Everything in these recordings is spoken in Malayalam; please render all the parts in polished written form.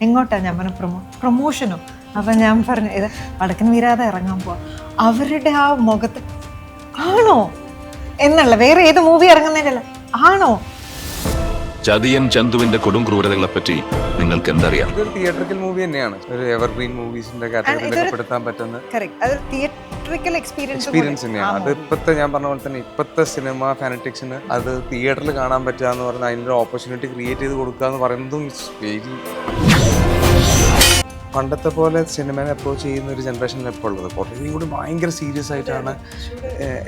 എങ്ങോട്ടാ? ഞാൻ പറഞ്ഞു പ്രൊമോഷനോ. അപ്പം ഞാൻ പറഞ്ഞു ഇത് വടക്കൻ വീരാതെ ഇറങ്ങാൻ പോവാ. അവരുടെ ആ മുഖത്ത് ആണോ എന്നുള്ള, വേറെ ഏത് മൂവി ഇറങ്ങുന്നതിനല്ല, ആണോ? ചതിയൻ ചന്തുവിന്റെ കൊടും ക്രൂരതകളെ പറ്റി നിങ്ങൾക്ക് എന്തറിയാം? ഇതൊരു തിയേറ്ററിക്കൽ മൂവി തന്നെയാണ്, ഒരു എവർഗ്രീൻ മൂവീസിന്റെ കാറ്റഗറിയിലൊക്കെ പെടുത്താൻ പറ്റുന്ന എക്സ്പീരിയൻസ് തന്നെയാണ്. അത് ഇപ്പോഴത്തെ ഞാൻ പറഞ്ഞ പോലെ തന്നെ ഇപ്പോഴത്തെ സിനിമ ഫാനറ്റിക്സിന് അത് തിയേറ്ററിൽ കാണാൻ പറ്റുക എന്ന് പറഞ്ഞാൽ അതിനൊരു ഓപ്പർച്യൂണിറ്റി ക്രിയേറ്റ് ചെയ്ത് കൊടുക്കുക എന്ന് പറയുന്നതും വെരി. പണ്ടത്തെ പോലെ സിനിമയെ അപ്രോച്ച് ചെയ്യുന്ന ഒരു ജനറേഷനിൽ ഇപ്പോൾ ഉള്ളത് കുറേയും കൂടി ഭയങ്കര സീരിയസ് ആയിട്ടാണ്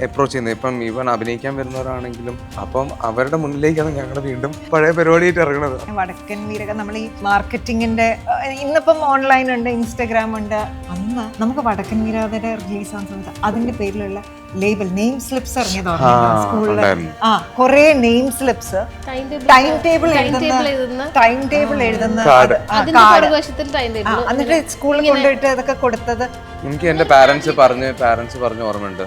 അപ്രോച്ച് ചെയ്യുന്നത്. ഇപ്പം ഈവൻ അഭിനയിക്കാൻ വരുന്നവരാണെങ്കിലും അപ്പം അവരുടെ മുന്നിലേക്കാണ് ഞങ്ങൾ വീണ്ടും പഴയ പരിപാടിയായിട്ട് ഇറങ്ങുന്നത്. വടക്കൻ വീരക നമ്മൾ ഈ മാർക്കറ്റിങ്ങിന്റെ ഇന്നിപ്പം ഓൺലൈൻ ഉണ്ട്, ഇൻസ്റ്റഗ്രാം ഉണ്ട്. അന്ന് നമുക്ക് വടക്കൻ വീരാതയുടെ റിലീസ് ആവുന്ന സമയത്ത് അതിന്റെ പേരിലുള്ള ലേബൽ നെയിം സ്ലിപ്സ് ഇറങ്ങിയത് സ്കൂളിൽ. കുറെ നെയിം സ്ലിപ്സ്, ടൈം ടേബിൾ എഴുതുന്ന എന്നിട്ട് സ്കൂളിൽ കൊണ്ടുപോയിട്ട് അതൊക്കെ കൊടുത്തത് എനിക്ക് എന്റെ പാരന്റ്സ് പറഞ്ഞ ഓർമ്മയുണ്ട്.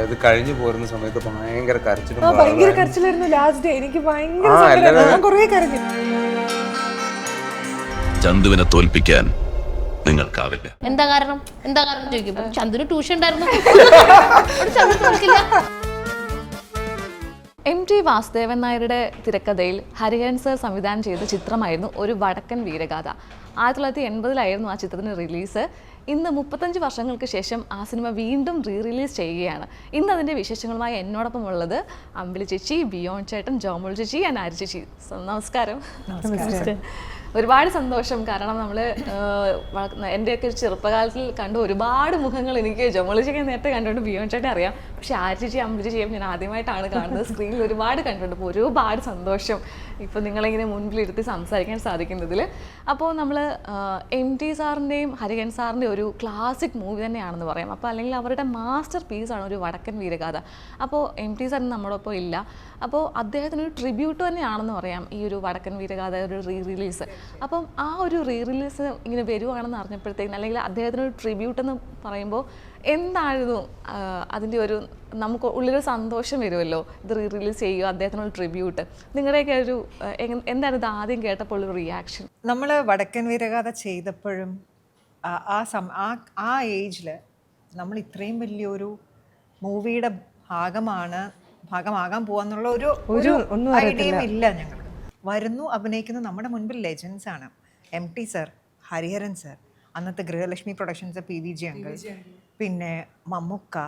ഇത് കഴിഞ്ഞു പോരുന്ന സമയത്ത് ഭയങ്കര കരച്ചിലായിരുന്നു. ലാസ്റ്റ് ഡേ എനിക്ക് ഭയങ്കര കരഞ്ഞു. ചന്തുവിനെ തോൽപ്പിക്കാൻ നിങ്ങൾക്കാവില്ല. എന്താ കാരണം ചോദിക്കും. ചന്തുന് ട്യൂഷൻ ഉണ്ടായിരുന്നു. MT വാസുദേവൻ നായരുടെ തിരക്കഥയിൽ ഹരിഹരൻ സർ സംവിധാനം ചെയ്ത ചിത്രമായിരുന്നു ഒരു വടക്കൻ വീരഗാഥ. 1980 ആ ചിത്രത്തിന് റിലീസ്. ഇന്ന് 35 വർഷങ്ങൾക്ക് ശേഷം ആ സിനിമ വീണ്ടും റിലീസ് ചെയ്യുകയാണ്. ഇന്ന് അതിൻ്റെ വിശേഷങ്ങളുമായി എന്നോടൊപ്പം ഉള്ളത് അമ്പിളി ചേച്ചി, ബിയോൺ ചേട്ടൻ, ജോമോൾ ചേച്ചി, ആര്യ ചേച്ചി. നമസ്കാരം. ഒരുപാട് സന്തോഷം. കാരണം നമ്മൾ എൻ്റെയൊക്കെ ചെറുപ്പകാലത്തിൽ കണ്ട ഒരുപാട് മുഖങ്ങൾ എനിക്ക് ജോമോൾ ചേച്ചിക്ക് നേരത്തെ കണ്ടുകൊണ്ട് ബിയോൺ ചേട്ടൻ അറിയാം. പക്ഷേ ആര്യ ചേച്ചി, അമ്പിളി ചേച്ചിയും ഞാൻ ആദ്യമായിട്ടാണ് കാണുന്നത്. സ്ക്രീനിൽ ഒരുപാട് കണ്ടിട്ടുണ്ട്. അപ്പോൾ ഒരുപാട് സന്തോഷം ഇപ്പോൾ നിങ്ങളിങ്ങനെ മുൻപിലിരുത്തി സംസാരിക്കാൻ സാധിക്കുന്നതിൽ. അപ്പോൾ നമ്മൾ MT സാറിൻ്റെയും ഹരിഹരൻ സാറിൻ്റെയും ഒരു ക്ലാസിക് മൂവി തന്നെയാണെന്ന് പറയാം. അപ്പോൾ അല്ലെങ്കിൽ അവരുടെ മാസ്റ്റർ പീസാണ് ഒരു വടക്കൻ വീരഗാഥ. അപ്പോൾ MT സാർ നമ്മളൊപ്പം ഇല്ല. അപ്പോൾ അദ്ദേഹത്തിനൊരു ട്രിബ്യൂട്ട് തന്നെയാണെന്ന് പറയാം ഈ ഒരു വടക്കൻ വീരഗാഥ ഒരു റിലീസ്. അപ്പം ആ ഒരു റിലീസ് ഇങ്ങനെ വരുവാണെന്ന് അറിഞ്ഞപ്പോഴത്തേക്കും, അല്ലെങ്കിൽ അദ്ദേഹത്തിനൊരു ട്രിബ്യൂട്ട് എന്ന് പറയുമ്പോൾ എന്തായിരുന്നു അതിൻ്റെ ഒരു, നമുക്ക് ഉള്ളിലൊരു സന്തോഷം വരുമല്ലോ, ഇത് റിലീസ് ചെയ്യുക, അദ്ദേഹത്തിനൊരു ട്രിബ്യൂട്ട്. നിങ്ങളുടെയൊക്കെ ഒരു എന്തായിരുന്നു ഇത് ആദ്യം കേട്ടപ്പോൾ ഒരു റിയാക്ഷൻ? നമ്മൾ വടക്കൻ വീരഗാഥ ചെയ്തപ്പോഴും ആ ഏജിൽ നമ്മൾ ഇത്രയും വലിയൊരു മൂവിയുടെ ഭാഗമാകാൻ പോവാന്നുള്ള ഒരു ഐഡിയയും ഇല്ല ഞങ്ങൾക്ക്. വരുന്നു, അഭിനയിക്കുന്നു, നമ്മുടെ മുൻപിൽ ലെജൻസ് ആണ്. MT സർ, ഹരിഹരൻ സർ, അന്നത്തെ ഗൃഹലക്ഷ്മി പ്രൊഡക്ഷൻസ് PVG അങ്കിൾ, പിന്നെ മമ്മൂക്ക,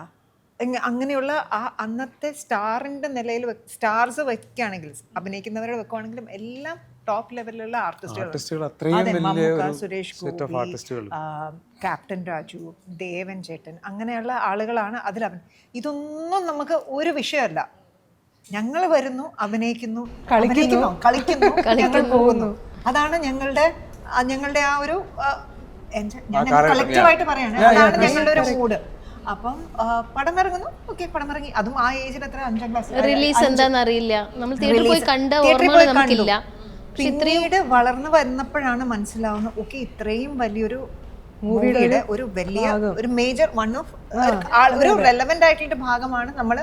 അങ്ങനെയുള്ള ആ അന്നത്തെ സ്റ്റാറിൻ്റെ നിലയിൽ സ്റ്റാർസ് വെക്കുകയാണെങ്കിൽ, അഭിനയിക്കുന്നവരെ വെക്കുകയാണെങ്കിലും എല്ലാം ടോപ്പ് ലെവലിലുള്ള ആർട്ടിസ്റ്റുകൾ. മമ്മൂക്ക, സുരേഷ് ഗോപി, ക്യാപ്റ്റൻ രാജു, ദേവൻ ചേട്ടൻ, അങ്ങനെയുള്ള ആളുകളാണ് അതിൽ. ഇതൊന്നും നമുക്ക് ഒരു വിഷയമല്ല. ഞങ്ങൾ വരുന്നു, അഭിനയിക്കുന്നു, ഞങ്ങൾ പോകുന്നു. അതാണ് ഞങ്ങളുടെ ആ ഒരു കളക്റ്റീവായിട്ട് പറയാണ്, അതാണ് ഞങ്ങളുടെ ഒരു മൂഡ്. അപ്പം പടം ഇറങ്ങുന്നു, ഓക്കെ, പടം ഇറങ്ങി. അതും ആ ഏജിൽ എത്ര, 5ാം ക്ലാസ്. റിലീസ് എന്താണെന്ന് അറിയില്ല, നമ്മൾ തിയേറ്ററിൽ പോയി കണ്ട ഓർമ്മകൾ നമുക്കില്ല. പിന്നീട് വളർന്നു വരുന്നപ്പോഴാണ് മനസ്സിലാവുന്നത്, ഓക്കെ, ഇത്രയും വലിയൊരു മൂവിയുടെ ഒരു മേജർ ഒരു റെലവെന്റ് ആയിട്ടുള്ള ഭാഗമാണ് നമ്മൾ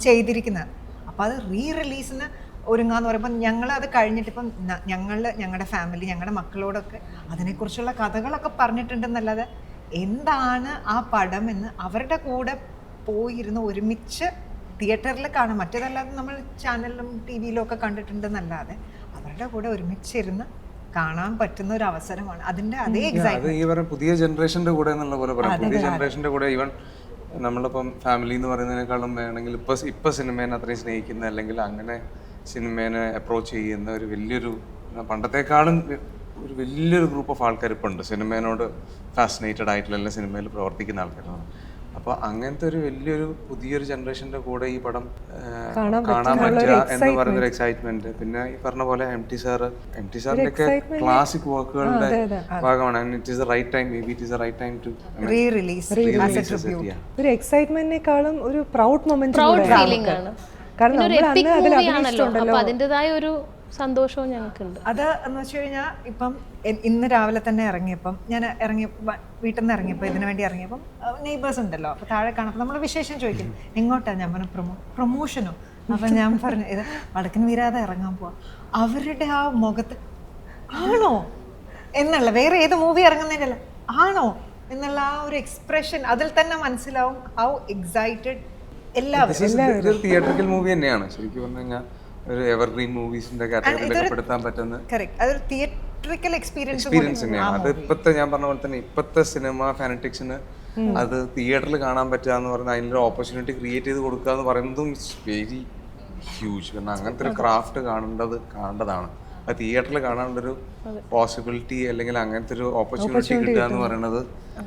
ചെയ്തിരിക്കുന്നത്. അപ്പോൾ അത് റിലീസിന് ഒരുങ്ങാന്ന് പറയുമ്പോൾ ഞങ്ങൾ അത് കഴിഞ്ഞിട്ട് ഇപ്പം ഞങ്ങളുടെ ഫാമിലി, ഞങ്ങളുടെ മക്കളോടൊക്കെ അതിനെക്കുറിച്ചുള്ള കഥകളൊക്കെ പറഞ്ഞിട്ടുണ്ടെന്നല്ലാതെ എന്താണ് ആ പടം എന്ന് അവരുടെ കൂടെ പോയിരുന്ന് ഒരുമിച്ച് തിയേറ്ററിൽ കാണാം. മറ്റേതല്ലാതെ നമ്മൾ ചാനലിലും TV-യിലും ഒക്കെ കണ്ടിട്ടുണ്ടെന്നല്ലാതെ അവരുടെ കൂടെ ഒരുമിച്ചിരുന്ന് കാണാൻ പറ്റുന്ന ഒരു അവസരമാണ്. അതിന്റെ അതേ എക്സൈറ്റ്മെന്റ് പുതിയ ജനറേഷന്റെ കൂടെ എന്നുള്ള പോലെ പറയാം. പുതിയ ജനറേഷന്റെ കൂടെ ഈവൻ നമ്മളിപ്പം ഫാമിലി എന്ന് പറയുന്നതിനേക്കാളും വേണമെങ്കിൽ ഇപ്പം സിനിമേനെ അത്രയും സ്നേഹിക്കുന്ന, അല്ലെങ്കിൽ അങ്ങനെ സിനിമേനെ അപ്രോച്ച് ചെയ്യുന്ന ഒരു വലിയൊരു, പണ്ടത്തെക്കാളും ഒരു വലിയൊരു ഗ്രൂപ്പ് ഓഫ് ആൾക്കാർ ഇപ്പം ഉണ്ട് സിനിമേനോട് ഫാസിനേറ്റഡ് ആയിട്ടുള്ള, എല്ലാ സിനിമയിൽ പ്രവർത്തിക്കുന്ന ആൾക്കാരാണ്. അപ്പോൾ അങ്ങനത്തെ ഒരു വലിയൊരു പുതിയൊരു ജനറേഷന്റെ കൂടെ ഈ പടം കാണാൻ പറ്റുക എന്ന് പറയുന്നൊരു എക്സൈറ്റ്മെന്റ്. പിന്നെ ഈ പറഞ്ഞ പോലെ MT സാറിന്റെ ഒക്കെ ക്ലാസിക് വർക്കുകളുടെ ഭാഗമാണ്. It is the right time, maybe it is the right time to release. ഒരു എക്സൈറ്റ്മെന്റിനേക്കാളും ഒരു പ്രൗഡ് മൊമെന്റ് ആണ്. കാരണം അതിൻ്റെതായ ഒരു സന്തോഷവും ഞങ്ങൾക്കുണ്ട്. അത് എന്ന് വെച്ച് കഴിഞ്ഞാൽ ഇപ്പം ഇന്ന് രാവിലെ തന്നെ ഇറങ്ങിയപ്പം വീട്ടിൽ നിന്ന് ഇറങ്ങിയപ്പോൾ ഇതിനു വേണ്ടി ഇറങ്ങിയപ്പം നെയ്ബേഴ്സ് ഉണ്ടല്ലോ, അപ്പോൾ താഴെ കാണുമ്പോൾ നമ്മൾ വിശേഷം ചോദിക്കും, എങ്ങോട്ടാ? ഞാൻ പറഞ്ഞു പ്രൊമോഷനോ. അപ്പം ഞാൻ പറഞ്ഞു ഇത് വടക്കൻ വീരാതെ ഇറങ്ങാൻ പോവാ. അവരുടെ ആ മുഖത്ത് ആണോ എന്നുള്ള വേറെ ഏത് മൂവി ഇറങ്ങുന്നതിനല്ല ആണോ എന്നുള്ള ആ ഒരു എക്സ്പ്രഷൻ അതിൽ തന്നെ മനസ്സിലാവും ഹൗ എക്സൈറ്റഡ് എല്ലാവരും. തിയേറ്ററിക്കൽ മൂവി തന്നെയാണ് ശരിക്കും പറഞ്ഞു കഴിഞ്ഞാൽ ഒരു എവർഗ്രീൻ മൂവീസിന്റെ കാറ്റഗറിയിലൊക്കെ പെടുത്താൻ പറ്റുന്ന കറക്റ്റ് അതൊരു തിയേറ്ററിക്കൽ എക്സ്പീരിയൻസ് തന്നെയാണ്. അത് ഇപ്പത്തെ ഞാൻ പറഞ്ഞ പോലെ തന്നെ ഇപ്പത്തെ സിനിമ ഫാനറ്റിക്സിന് അത് തിയേറ്ററിൽ കാണാൻ പറ്റുക എന്ന് പറഞ്ഞാൽ അതിനൊരു ഓപ്പർച്യൂണിറ്റി ക്രിയേറ്റ് ചെയ്ത് കൊടുക്കുക എന്ന് പറയുന്നതും ഇറ്റ്സ് വെരി ഹ്യൂജ്. കാരണം അങ്ങനത്തെ ഒരു ക്രാഫ്റ്റ് കാണേണ്ടതാണ്. അത് തിയേറ്ററിൽ കാണാനുള്ളൊരു പോസിബിലിറ്റി അല്ലെങ്കിൽ അങ്ങനത്തെ ഒരു ഓപ്പർച്യൂണിറ്റി കിട്ടുക എന്ന് പറയുന്നത്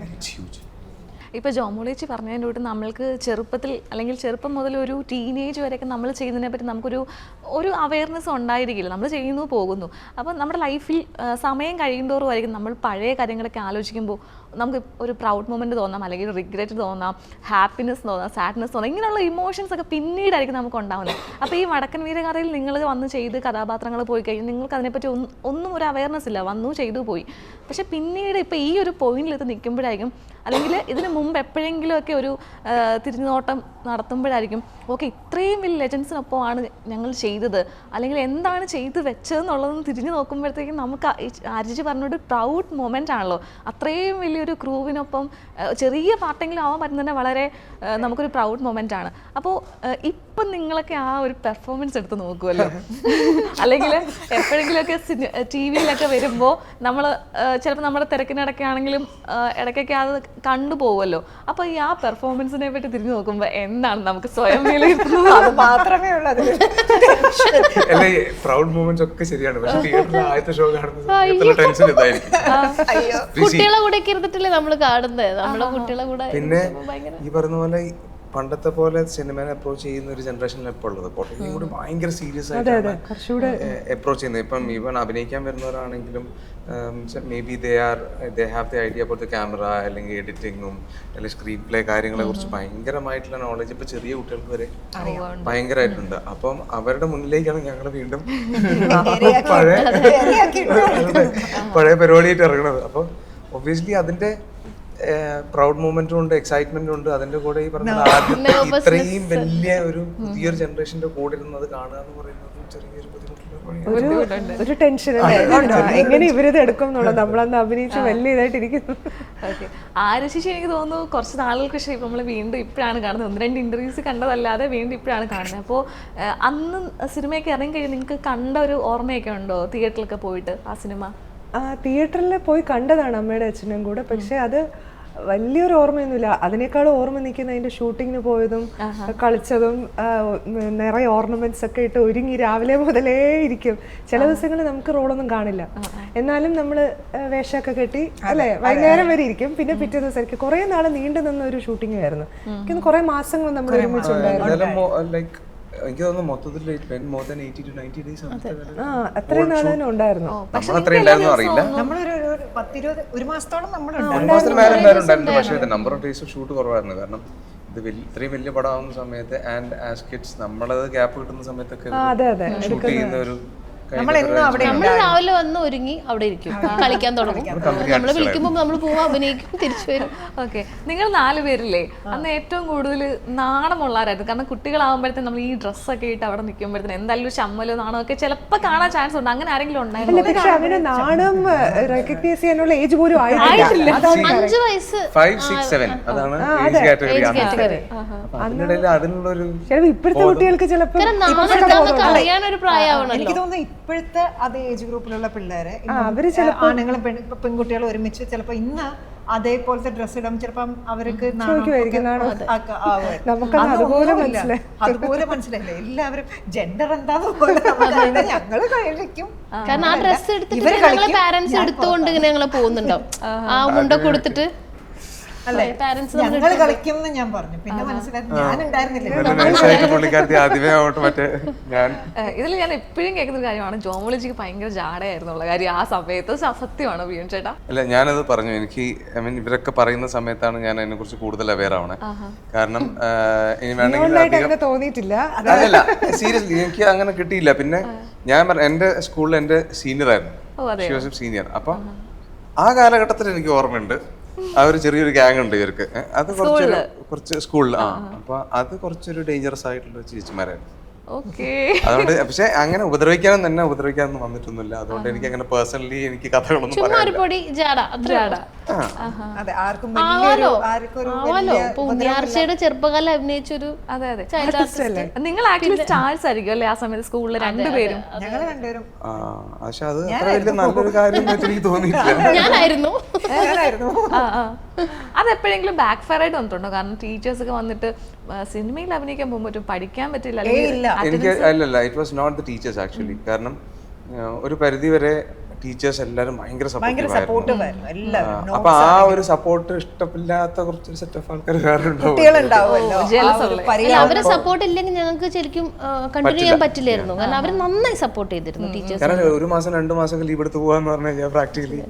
ഇറ്റ്സ് ഹ്യൂജ്. ഇപ്പോൾ ജോമോളേച്ചി പറഞ്ഞതിൻ്റെ കൂട്ട് നമ്മൾക്ക് ചെറുപ്പത്തിൽ അല്ലെങ്കിൽ ചെറുപ്പം മുതൽ ഒരു ടീനേജ് വരെയൊക്കെ നമ്മൾ ചെയ്യുന്നതിനെ പറ്റി നമുക്കൊരു അവയർനെസ് ഉണ്ടായിരിക്കില്ല. നമ്മൾ ചെയ്യുന്നു പോകുന്നു. അപ്പോൾ നമ്മുടെ ലൈഫിൽ സമയം കഴിയുന്തോറുമായിരിക്കും നമ്മൾ പഴയ കാര്യങ്ങളൊക്കെ ആലോചിക്കുമ്പോൾ നമുക്ക് ഒരു പ്രൗഡ് മൊമെൻറ്റ് തോന്നാം, അല്ലെങ്കിൽ റിഗ്രറ്റ് തോന്നാം, ഹാപ്പിനെസ് തോന്നാം, സാഡ്നെസ് തോന്നാം. ഇങ്ങനെയുള്ള ഇമോഷൻസ് ഒക്കെ പിന്നീടായിരിക്കും നമുക്ക് ഉണ്ടാകുന്നത്. അപ്പോൾ ഈ വടക്കൻ വീരകഥയിൽ നിങ്ങൾ വന്ന് ചെയ്ത് കഥാപാത്രങ്ങൾ പോയി കഴിഞ്ഞാൽ നിങ്ങൾക്ക് അതിനെപ്പറ്റി ഒന്നും ഒരു അവയർനെസ് ഇല്ല, വന്നു ചെയ്തു പോയി. പക്ഷെ പിന്നീട് ഇപ്പോൾ ഈ ഒരു പോയിന്റിലെത്തി നിൽക്കുമ്പോഴായിരിക്കും, അല്ലെങ്കിൽ ഇതിന് മുമ്പ് എപ്പോഴെങ്കിലുമൊക്കെ ഒരു തിരിഞ്ഞുനോട്ടം നടത്തുമ്പോഴായിരിക്കും ഓക്കെ ഇത്രയും വലിയ ലെജൻസിനൊപ്പമാണ് ഞങ്ങൾ ചെയ്തത്, അല്ലെങ്കിൽ എന്താണ് ചെയ്ത് വെച്ചതെന്നുള്ളതെന്ന് തിരിഞ്ഞു നോക്കുമ്പോഴത്തേക്കും നമുക്ക് ആര്ജി പറഞ്ഞൊരു പ്രൗഡ് മൊമെൻ്റ് ആണല്ലോ. അത്രയും വലിയൊരു ക്രൂവിനൊപ്പം ചെറിയ പാർട്ടെങ്കിലും ആവാൻ പറ്റുന്നതന്നെ വളരെ നമുക്കൊരു പ്രൗഡ് മൊമെൻ്റ് ആണ്. അപ്പോൾ ഇപ്പം നിങ്ങളൊക്കെ ആ ഒരു പെർഫോമൻസ് എടുത്ത് നോക്കുമല്ലോ, അല്ലെങ്കിൽ എപ്പോഴെങ്കിലുമൊക്കെ TV-യിലൊക്കെ വരുമ്പോൾ നമ്മൾ ചിലപ്പോൾ നമ്മുടെ തിരക്കിനിടയ്ക്കാണെങ്കിലും ഇടയ്ക്കൊക്കെ അത് കണ്ടുപോകുമല്ലോ. അപ്പോൾ ഈ ആ പെർഫോമൻസിനെ പറ്റി തിരിഞ്ഞു നോക്കുമ്പോൾ എന്താണ് നമുക്ക് സ്വയം വിലയിരുത്തുന്നത്? അത് മാത്രമേ ഉള്ളൂ അതിൽ. അല്ല പ്രൗഡ് മൂമെന്റ്സ് ഒക്കെ ശരിയാണ്. പക്ഷെ തിയേറ്ററിൽ ആദ്യത്തെ ഷോ കാണുന്നത് ടെൻഷൻ ഇതായിരിക്കും. കുട്ടികളെ കൂടെ ഒക്കെ ഇരുന്നിട്ടല്ലേ നമ്മൾ കാണുന്നത്, നമ്മുടെ കുട്ടികളെ കൂടെ. പിന്നെ ഈ പറഞ്ഞ പോലെ പണ്ടത്തെ പോലെ സിനിമയെ അപ്രോച്ച് ചെയ്യുന്ന ഒരു ജനറേഷനിൽ ഇപ്പോൾ ഉള്ളത് കുറച്ചും കൂടി ഭയങ്കര സീരിയസ് ആയിട്ടാണ് അപ്രോച്ച് ചെയ്യുന്നത്. ഇപ്പം ഈവൻ അഭിനയിക്കാൻ വരുന്നവരാണെങ്കിലും maybe they have the idea about the camera അല്ലെങ്കിൽ എഡിറ്റിങ്ങും അല്ലെങ്കിൽ സ്ക്രീൻ പ്ലേ കാര്യങ്ങളെ കുറിച്ച് ഭയങ്കരമായിട്ടുള്ള നോളജ് ഇപ്പൊ ചെറിയ കുട്ടികൾക്ക് വരെ ഭയങ്കരമായിട്ടുണ്ട്. അപ്പം അവരുടെ മുന്നിലേക്കാണ് ഞങ്ങൾ വീണ്ടും പഴയ പരിപാടിയായിട്ട് ഇറങ്ങുന്നത്. അപ്പം ഒബ്വിയസ്ലി അതിന്റെ പ്രൗഡ് മൂമെന്റും ഉണ്ട്, എക്സൈറ്റ്മെന്റും ഉണ്ട്. അതിന്റെ കൂടെ ഈ പറഞ്ഞ ആദ്യത്തെ ഇത്രയും വലിയ ഒരു പുതിയൊരു ജനറേഷന്റെ കൂടെ ഇരുന്നത് കാണുക എന്ന് പറയുന്നത് ചെറിയൊരു ഒരു ടെൻഷൻ എങ്ങനെ ഇവരിത് എടുക്കും എന്നുള്ളത്. നമ്മളന്ന് അഭിനയിച്ച് വലിയ ഇതായിട്ടിരിക്കുന്നു. ഓക്കെ, ആരശിഷി എനിക്ക് തോന്നുന്നു കുറച്ച് നാളുകൾക്ക് ശേഷം നമ്മൾ വീണ്ടും ഇപ്പോഴാണ് കാണുന്നത്. 1-2 ഇന്റർവ്യൂസ് കണ്ടതല്ലാതെ വീണ്ടും ഇപ്പോഴാണ് കാണുന്നത്. അപ്പോൾ അന്ന് സിനിമയൊക്കെ ഇറങ്ങി കഴിഞ്ഞാൽ നിങ്ങൾക്ക് കണ്ട ഒരു ഓർമ്മയൊക്കെ ഉണ്ടോ തിയേറ്ററിലൊക്കെ പോയിട്ട് ആ സിനിമ? തിയേറ്ററിൽ പോയി കണ്ടതാണ് അമ്മയുടെ അച്ഛനും കൂടെ. പക്ഷെ അത് വലിയൊരു ഓർമ്മയൊന്നുമില്ല. അതിനേക്കാളും ഓർമ്മ നിൽക്കുന്ന അതിന്റെ ഷൂട്ടിങ്ങിന് പോയതും കളിച്ചതും നിറയെ ഓർണമെന്റ്സ് ഒക്കെ ഇട്ട് ഒരുങ്ങി രാവിലെ മുതലേ ഇരിക്കും. ചില ദിവസങ്ങളിൽ നമുക്ക് റോളൊന്നും കാണില്ല, എന്നാലും നമ്മൾ വേഷമൊക്കെ കെട്ടി അല്ലെ വൈകുന്നേരം വരെ ഇരിക്കും. പിന്നെ പിറ്റേ ദിവസം കുറെ നാള് നീണ്ടു നിന്ന ഒരു ഷൂട്ടിംഗ് ആയിരുന്നു. എനിക്ക് കുറെ മാസങ്ങൾ നമ്മൾ ഒരുമിച്ചുണ്ടായിരുന്നു. എനിക്ക് തോന്നുന്നു മൊത്തത്തിൽ അത്രയും നാൾ തന്നെ ഉണ്ടായിരുന്നു. അറിയില്ല, നമ്മളൊരു 10-20 മാസത്തോളം ഉണ്ടായിരുന്നു. പക്ഷേ നമ്പർ ഓഫ് ഡേയ്സ് ഷൂട്ട് കുറവായിരുന്നു. കാരണം ഇത് ഇത്രയും വലിയ പടമാവുന്ന സമയത്ത് ആൻഡ് ആസ് കിഡ്സ് നമ്മളത് ഗ്യാപ്പ് കിട്ടുന്ന സമയത്തൊക്കെ ഷൂട്ട് ചെയ്യുന്ന ഒരു നമ്മൾ രാവിലെ വന്ന് ഒരുങ്ങി അവിടെ ഇരിക്കും, കളിക്കാൻ തുടങ്ങും. നമ്മൾ വിളിക്കുമ്പോൾ നമ്മൾ പോവാ, അഭിനയിക്കും, തിരിച്ചു വരും. ഓക്കെ, നിങ്ങൾ 4 പേരില്ലേ അന്ന് ഏറ്റവും കൂടുതൽ നാണമുള്ളവരായിരുന്നു? കാരണം കുട്ടികളാകുമ്പോഴത്തേക്കും നമ്മൾ ഈ ഡ്രസ്സൊക്കെ ഇട്ട് അവിടെ നിൽക്കുമ്പോഴത്തേനും എന്തായാലും ഒരു ചമ്മലോ നാണോ ഒക്കെ ചിലപ്പോൾ കാണാൻ ചാൻസ് ഉണ്ട്. അങ്ങനെ ആരെങ്കിലും ഉണ്ടായിരുന്നു? പക്ഷെ അങ്ങനെ നാണം റെക്കഗ്നൈസ് ചെയ്യാനുള്ള ഏജ് പോലും ആയിട്ടില്ല. 5 വയസ്സ് 5, 6, 7 അതാണ് ഏജ് കാറ്റഗറി. അതിനുള്ളൊരു ഇപ്പോഴത്തെ കുട്ടികൾക്ക് ചിലപ്പോൾ അറിയാനൊരു പ്രായമാവണല്ലോ. എനിക്ക് തോന്നുന്നു ഇപ്പോഴത്തെ അതേ ഏജ് ഗ്രൂപ്പിലുള്ള പിള്ളേരെ ആണുങ്ങളും പെൺകുട്ടികളും ഒരുമിച്ച് ചിലപ്പോ ഇന്ന് അതേപോലത്തെ ഡ്രസ് ഇടാം. ചിലപ്പം അവർക്ക് അതുപോലെ മനസ്സിലായില്ലേ എല്ലാവരും ജെൻഡർ എന്താന്ന് ഞങ്ങള് കഴിക്കും. കാരണം ആ ഡ്രസ് എടുത്തിട്ട് ഞങ്ങളെ പാരന്റ്സ് എടുത്തുകൊണ്ട് ഇങ്ങനെ ഞങ്ങള് പോകുന്നുണ്ടാവും, ആ മുണ്ട കൊടുത്തിട്ട് ഞങ്ങൾ കളിക്കും എന്ന് ഞാൻ പറഞ്ഞു. പിന്നെ മനസ്സിലായി ഞാൻ ഉണ്ടായിരുന്നില്ല. ഇതിൽ ഞാൻ എപ്പോഴും കേൾക്കുന്ന ഒരു കാര്യമാണ് ജോമോളജിക്ക് ഭയങ്കര ജാടയായിരുന്നുള്ള കാര്യം. ആ സമയത്ത് സത്യമാണോ ബിയോൻ ചേട്ടാ? അല്ല, ഞാനത് പറഞ്ഞു. എനിക്ക് ഇവരൊക്കെ പറയുന്ന സമയത്താണ് ഞാൻ അതിനെ കുറിച്ച് കൂടുതൽ അവെയർ ആവണേ. കാരണം ഇനി വേണമെങ്കിൽ തോന്നിയിട്ടില്ല. അതല്ല, സീരിയസ്ലി എനിക്ക് അങ്ങനെ കിട്ടിയില്ല. പിന്നെ ഞാൻ എന്റെ സ്കൂളിൽ എന്റെ സീനിയർ ആയിരുന്നു, സീനിയർ. അപ്പൊ ആ കാലഘട്ടത്തിൽ എനിക്ക് ഓർമ്മയുണ്ട് ആ ഒരു ചെറിയൊരു ഗ്യാങ് ഉണ്ട് ഇവർക്ക്. അത് കുറച്ച് സ്കൂളിൽ അപ്പൊ അത് കുറച്ചൊരു ഡേഞ്ചറസ് ആയിട്ടുള്ള ചേച്ചിമാരായിരുന്നു. ഓക്കെ. അതുകൊണ്ട് പക്ഷെ അങ്ങനെ ഉപദ്രവിക്കാനൊന്നും വന്നിട്ടൊന്നുമില്ല. അതുകൊണ്ട് എനിക്ക് അങ്ങനെ പേഴ്സണലി എനിക്ക് കഥകളൊന്നും ചുമ്മാ ഒരു പറയാനില്ല. പൊടി ജാട അത്ര അതെ, ആർക്കും ആവാലോ ആർക്കൊരു ആവാലോ. ഇപ്പൊ ഉണ്ണിയാർച്ചയുടെ ചെറുപ്പകാലം അഭിനയിച്ചൊരു അതെ അതെ. Child artist. നിങ്ങൾ ആക്ച്വലി സ്റ്റാർസ് ആയിരിക്കും അല്ലേ ആ സമയത്ത് സ്കൂളിൽ രണ്ടുപേരും? ഞങ്ങൾ രണ്ടുപേരും പക്ഷെ അത് അത്ര വലിയ നല്ലൊരു കാര്യം എനിക്ക് തോന്നിയിട്ടില്ല. ഞാനായിരുന്നു. അതെപ്പോഴെങ്കിലും ബാക്ക് ഫയർ ആയിട്ട് വന്നിട്ടുണ്ടോ? കാരണം ടീച്ചേഴ്സ് ഒക്കെ വന്നിട്ട് സിനിമയിൽ അഭിനയിക്കാൻ പോകുമ്പോൾ പഠിക്കാൻ പറ്റില്ല എനിക്ക് അല്ലല്ല, it was not the teachers actually. കാരണം ഒരു പരിധി വരെ ടീച്ചേഴ്സ് എല്ലാവരും ഭയങ്കര സപ്പോർട്ടീവ് ആയിരുന്നു. അപ്പൊ ആ ഒരു സപ്പോർട്ട് ഇഷ്ടമില്ലാത്ത കുറച്ച് സെറ്റ് ഓഫ് ആൾക്കാർ അവരെ സപ്പോർട്ട് ഇല്ലെങ്കിൽ ഞങ്ങൾക്ക് ശരിക്കും കണ്ടിന്യൂ ചെയ്യാൻ പറ്റില്ലായിരുന്നു. കാരണം അവർ നന്നായി സപ്പോർട്ട് ചെയ്തിരുന്നു ടീച്ചേഴ്സ്. കാരണം ഒരു മാസം 2 മാസം ലീവ് എടുത്ത് പോവാന്ന് പറഞ്ഞു കഴിഞ്ഞാൽ പ്രാക്ടിക്കലി